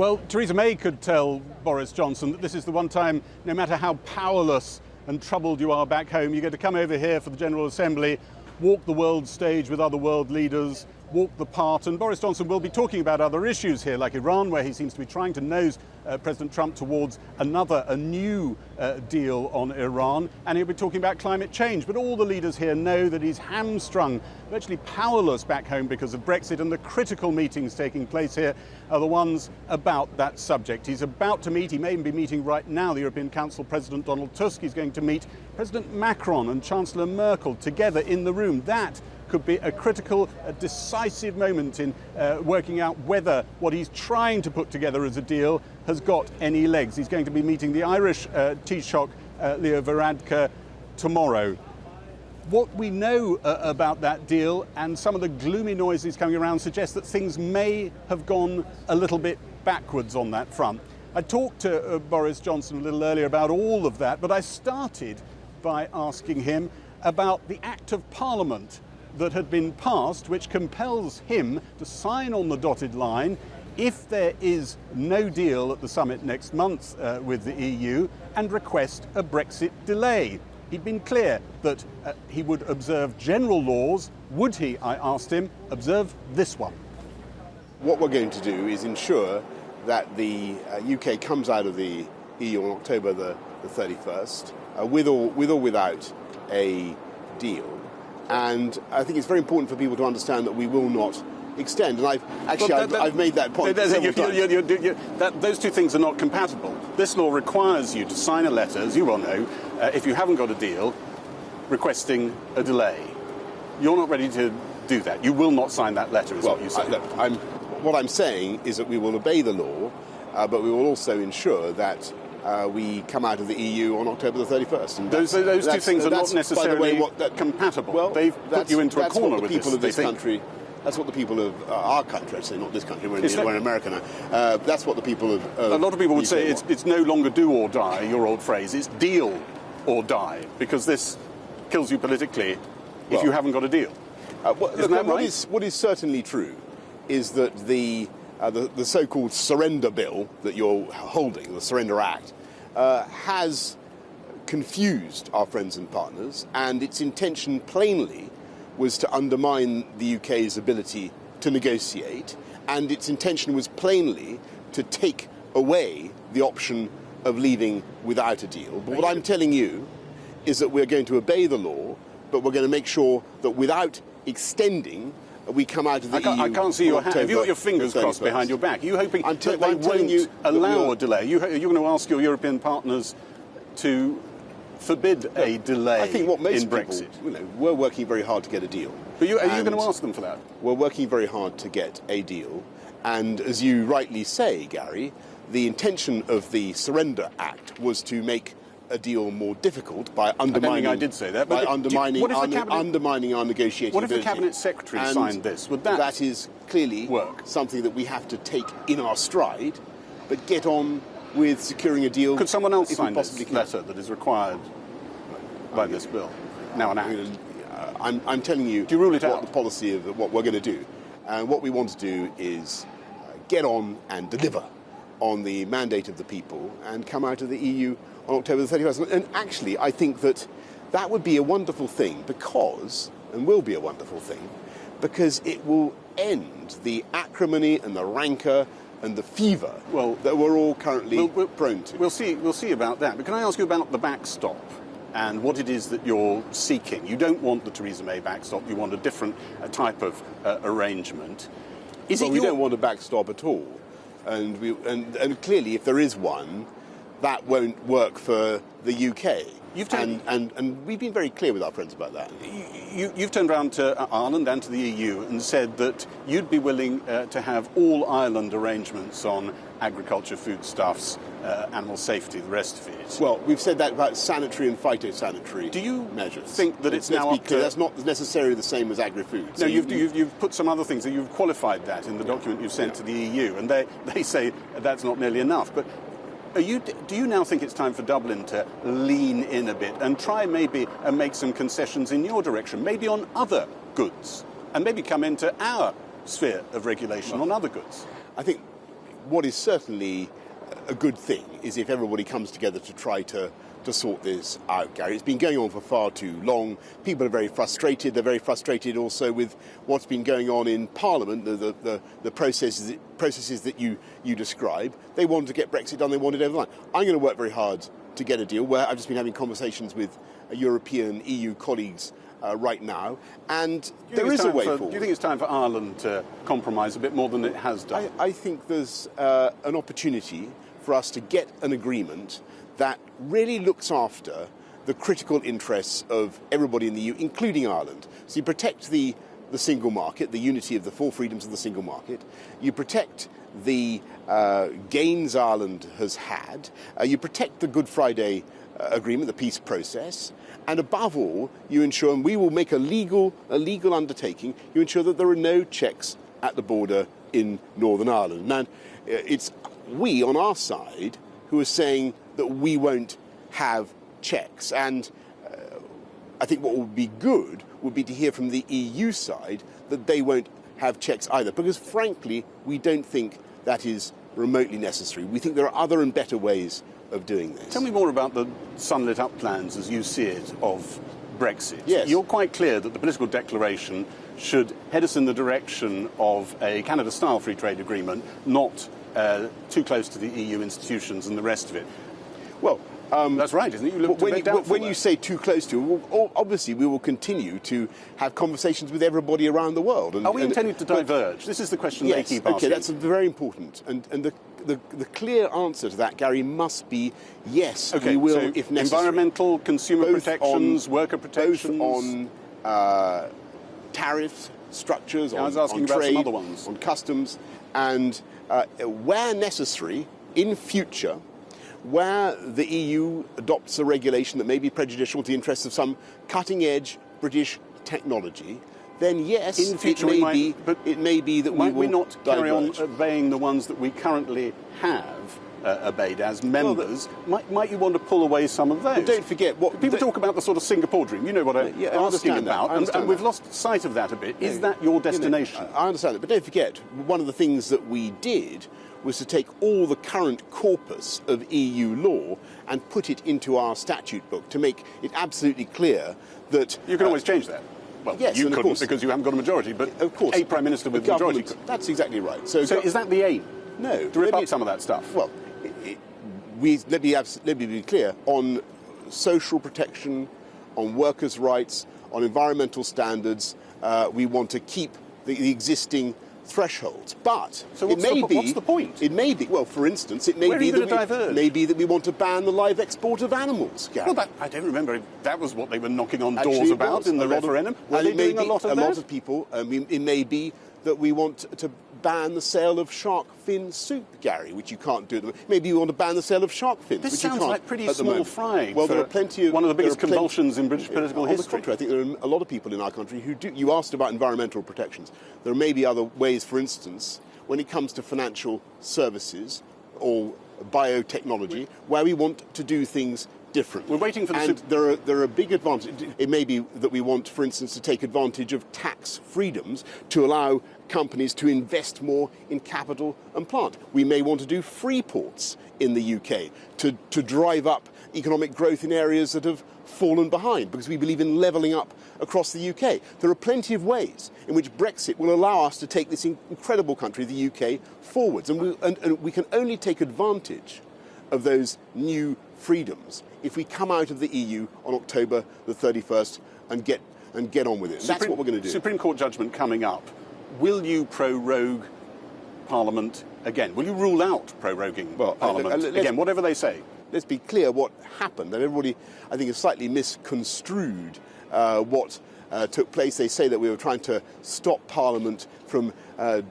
Well, Theresa May could tell Boris Johnson that this is the one time, no matter how powerless and troubled you are back home, you get to come over here for the General Assembly, walk the world stage with other world leaders, walk the part, and Boris Johnson will be talking about other issues here, like Iran, where he seems to be trying to nose President Trump towards a new deal on Iran, and he'll be talking about climate change. But all the leaders here know that he's hamstrung, virtually powerless back home because of Brexit, and the critical meetings taking place here are the ones about that subject. He's about to meet, he may even be meeting right now, the European Council President Donald Tusk. He's going to meet President Macron and Chancellor Merkel together in the room. That could be a critical, decisive moment in working out whether what he's trying to put together as a deal has got any legs. He's going to be meeting the Irish Taoiseach, Leo Varadkar, tomorrow. What we know about that deal and some of the gloomy noises coming around suggest that things may have gone a little bit backwards on that front. I talked to Boris Johnson a little earlier about all of that, but I started by asking him about the Act of Parliament that had been passed, which compels him to sign on the dotted line if there is no deal at the summit next month with the EU, and request a Brexit delay. He'd been clear that he would observe general laws. Would he, I asked him, observe this one? What we're going to do is ensure that the UK comes out of the EU on October the 31st, with or without a deal. And I think it's very important for people to understand that we will not extend. And I've made that point several times. Those two things are not compatible. This law requires you to sign a letter, as you well know, if you haven't got a deal, requesting a delay. You're not ready to do that. You will not sign that letter, is what you say. What I'm saying is that we will obey the law, but we will also ensure that we come out of the EU on October the 31st. And those two things are not necessarily compatible. Well, they've put you into a corner with people of this country. That's what the people of our country, I'd say, not this country, we're in America now. That's what the people of a lot of people would say it's no longer do or die, your old phrase. It's deal or die, because this kills you politically if you haven't got a deal. Isn't that right? What is certainly true is that the so-called surrender bill that you're holding, the Surrender Act, has confused our friends and partners, and its intention plainly was to undermine the UK's ability to negotiate, and its intention was plainly to take away the option of leaving without a deal. But what I'm telling you is that we're going to obey the law, but we're going to make sure that without extending, we come out of the EU. I can't see your hand. Have you got your fingers crossed behind your back? Are you hoping that they won't allow a delay? You're going to ask your European partners to forbid a delay. I think what most in Brexit. People, we're working very hard to get a deal. But are you going to ask them for that? We're working very hard to get a deal, and as you rightly say, Gary, the intention of the Surrender Act was to make a deal more difficult by undermining. I did say that. By undermining our negotiating ability. What if the Cabinet Secretary signed this? Would that is clearly work? Something that we have to take in our stride, but get on with securing a deal. Could someone else sign this letter that is required by this bill? Now an act. I'm telling you do you rule it what out? The policy of what we're going to do. And what we want to do is get on and deliver on the mandate of the people and come out of the EU on October the 31st. And actually, I think that would be a wonderful thing and will be a wonderful thing, because it will end the acrimony and the rancour and the fever that we're all currently prone to. We'll see about that. But can I ask you about the backstop and what it is that you're seeking? You don't want the Theresa May backstop. You want a different type of arrangement. We don't want a backstop at all. And clearly, if there is one, that won't work for the UK. And we've been very clear with our friends about that. You've turned around to Ireland and to the EU and said that you'd be willing to have all Ireland arrangements on agriculture, foodstuffs, animal safety, the rest of it. Well, we've said that about sanitary and phytosanitary measures. Think that it's now up to... That's not necessarily the same as agri-food. No, you've put some other things, you've qualified that in the document you've sent to the EU, and they say that's not nearly enough. But do you now think it's time for Dublin to lean in a bit and try maybe and make some concessions in your direction, maybe on other goods, and maybe come into our sphere of regulation on other goods? I think what is certainly a good thing is if everybody comes together to try to sort this out, Gary. It's been going on for far too long. People are very frustrated. They're very frustrated also with what's been going on in Parliament, the processes that you describe. They wanted to get Brexit done. They wanted it over the line. I'm going to work very hard to get a deal. Where I've just been having conversations with European EU colleagues right now, and there is a way forward. Do you think it's time for Ireland to compromise a bit more than it has done? I think there's an opportunity for us to get an agreement that really looks after the critical interests of everybody in the EU, including Ireland. So you protect the single market, the unity of the four freedoms of the single market. You protect the gains Ireland has had. You protect the Good Friday Agreement, the peace process. And above all, you ensure, and we will make a legal undertaking, you ensure that there are no checks at the border in Northern Ireland. Now, it's we on our side who are saying that we won't have checks. And I think what would be good would be to hear from the EU side that they won't have checks either, because frankly, we don't think that is remotely necessary. We think there are other and better ways of doing this. Tell me more about the sunlit up plans as you see it of Brexit. Yes. You're quite clear that the political declaration should head us in the direction of a Canada-style free trade agreement, not too close to the EU institutions and the rest of it. Well, that's right, isn't it? You look when you say too close to, well, obviously we will continue to have conversations with everybody around the world. Are we intending to diverge? This is the question they keep asking. Okay, that's very important. And the clear answer to that, Gary, must be yes, okay, we will, so if necessary. Environmental, consumer protections, worker protections. Both on tariff structures, I was on asking about trade, some other ones. on customs, and where necessary, in future, where the EU adopts a regulation that may be prejudicial to the interests of some cutting-edge British technology, then yes, in future it may be that we will might we not carry on diverge. obeying the ones that we currently have obeyed as members? Might you want to pull away some of those? But don't forget what people talk about, the sort of Singapore dream. You know what I'm asking about, and we've lost sight of that a bit. Is that your destination? I understand it, but don't forget, one of the things that we did was to take all the current corpus of EU law and put it into our statute book to make it absolutely clear that you can always change that. Well, yes, you couldn't of course, because you haven't got a majority, but of course, a Prime Minister with a majority could. That's exactly right. So is that the aim? No. To rip up some of that stuff? Well, let me be clear. On social protection, on workers' rights, on environmental standards, we want to keep the existing thresholds, but so what's the point? It may be, well, for instance, it may be that we want to ban the live export of animals, Gary. Well, I don't remember if that was what they were knocking on doors about in the referendum. Were they doing a lot of that? A lot of people, it may be that we want to ban the sale of shark fin soup, Gary, which you can't do at the moment. Maybe you want to ban the sale of shark fins, this which you can't. This sounds like pretty small fry. Well, there are plenty of... one of the biggest convulsions in British political history. On the contrary, I think there are a lot of people in our country who do... You asked about environmental protections. There may be other ways, for instance, when it comes to financial services or biotechnology, where we want to do things differently. We're waiting for the... And there are big advantages. It may be that we want, for instance, to take advantage of tax freedoms to allow companies to invest more in capital and plant. We may want to do free ports in the UK to drive up economic growth in areas that have fallen behind, because we believe in levelling up across the UK. There are plenty of ways in which Brexit will allow us to take this incredible country, the UK, forwards. And we can only take advantage of those new freedoms if we come out of the EU on October the 31st and get on with it. That's what we're going to do. Supreme Court judgment coming up. Will you prorogue Parliament again? Will you rule out proroguing Parliament again, whatever they say? Let's be clear what happened. And everybody, I think, has slightly misconstrued what took place. They say that we were trying to stop Parliament from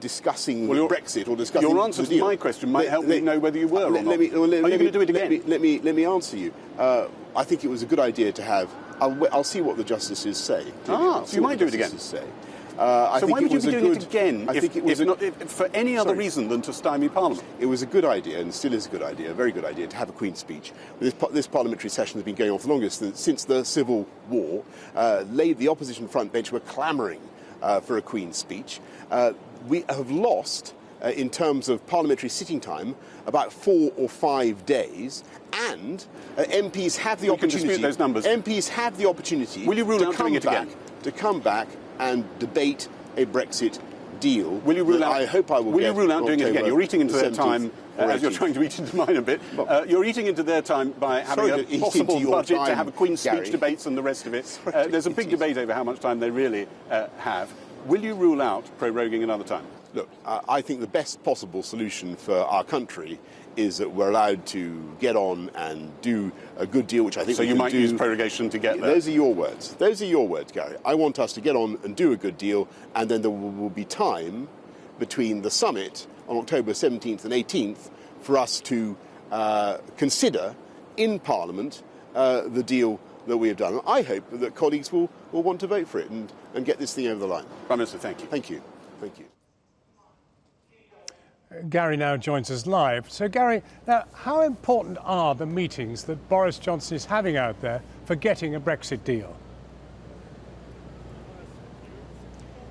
discussing Brexit or discussing your answer to my question might help me know whether you were or not. Are you going to do it again? Let me answer you. I think it was a good idea to have... I'll see what the justices say. So you might do it again. So why would you be doing it again if for any other reason than to stymie Parliament? It was a good idea, and still is a good idea, a very good idea, to have a Queen's speech. This parliamentary session has been going on for longest since the Civil War. The opposition front bench were clamouring for a Queen's speech. We have lost in terms of parliamentary sitting time, about 4 or 5 days, and MPs have the opportunity. Dispute those numbers. MPs have the opportunity. Will you rule out doing it again? To come back and debate a Brexit deal. Will you rule out? I hope I will. Will you rule out doing it again? You're eating into their 17th time as you're trying to eat into mine a bit. You're eating into their time by having a possible budget to have a Queen's Speech debates and the rest of it. There's a big debate over how much time they really have. Will you rule out proroguing another time? Look, I think the best possible solution for our country is that we're allowed to get on and do a good deal, which I think so. You might use prorogation to get there. Those are your words. Those are your words, Gary. I want us to get on and do a good deal, and then there will be time between the summit on October 17th and 18th for us to consider in Parliament the deal that we have done. And I hope that colleagues will want to vote for it and get this thing over the line. Prime Minister, thank you. Thank you. Thank you. Gary now joins us live. So, Gary, now, how important are the meetings that Boris Johnson is having out there for getting a Brexit deal?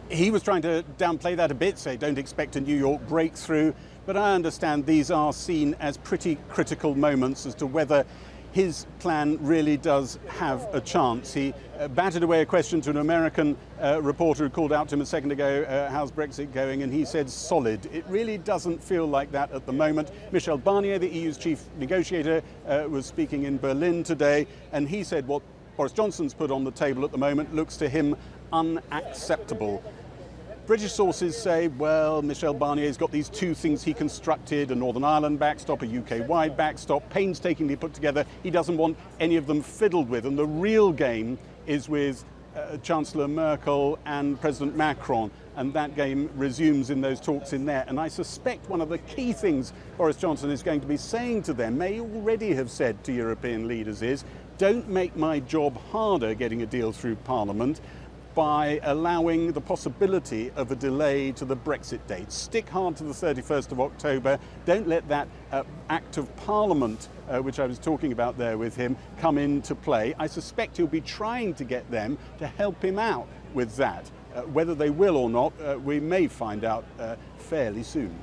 He was trying to downplay that a bit, say don't expect a New York breakthrough, but I understand these are seen as pretty critical moments as to whether his plan really does have a chance. He batted away a question to an American reporter who called out to him a second ago, how's Brexit going? And he said solid. It really doesn't feel like that at the moment. Michel Barnier, the EU's chief negotiator, was speaking in Berlin today, and he said what Boris Johnson's put on the table at the moment looks to him unacceptable. British sources say, well, Michel Barnier's got these two things he constructed, a Northern Ireland backstop, a UK-wide backstop, painstakingly put together. He doesn't want any of them fiddled with. And the real game is with Chancellor Merkel and President Macron. And that game resumes in those talks in there. And I suspect one of the key things Boris Johnson is going to be saying to them, may already have said to European leaders, is don't make my job harder getting a deal through Parliament by allowing the possibility of a delay to the Brexit date. Stick hard to the 31st of October. Don't let that Act of Parliament, which I was talking about there with him, come into play. I suspect he'll be trying to get them to help him out with that. Whether they will or not, we may find out fairly soon.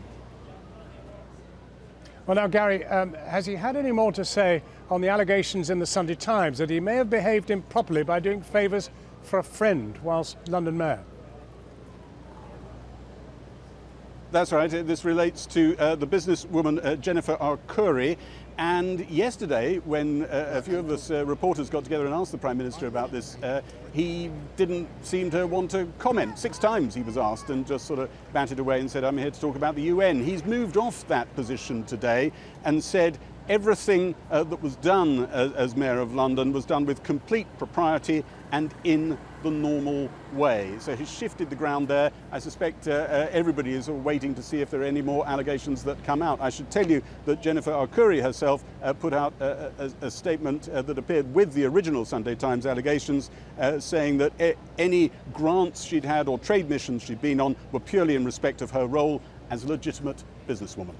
Well, now, Gary, has he had any more to say on the allegations in the Sunday Times that he may have behaved improperly by doing favours for a friend whilst London Mayor? That's right. This relates to the businesswoman Jennifer Arcuri. And yesterday, when a few of us reporters got together and asked the Prime Minister about this, he didn't seem to want to comment. 6 times he was asked and just sort of batted away and said, I'm here to talk about the UN. He's moved off that position today and said everything that was done as Mayor of London was done with complete propriety and in the normal way. So he's shifted the ground there. I suspect everybody is waiting to see if there are any more allegations that come out. I should tell you that Jennifer Arcuri herself put out a statement that appeared with the original Sunday Times allegations, saying that any grants she'd had or trade missions she'd been on were purely in respect of her role as a legitimate businesswoman.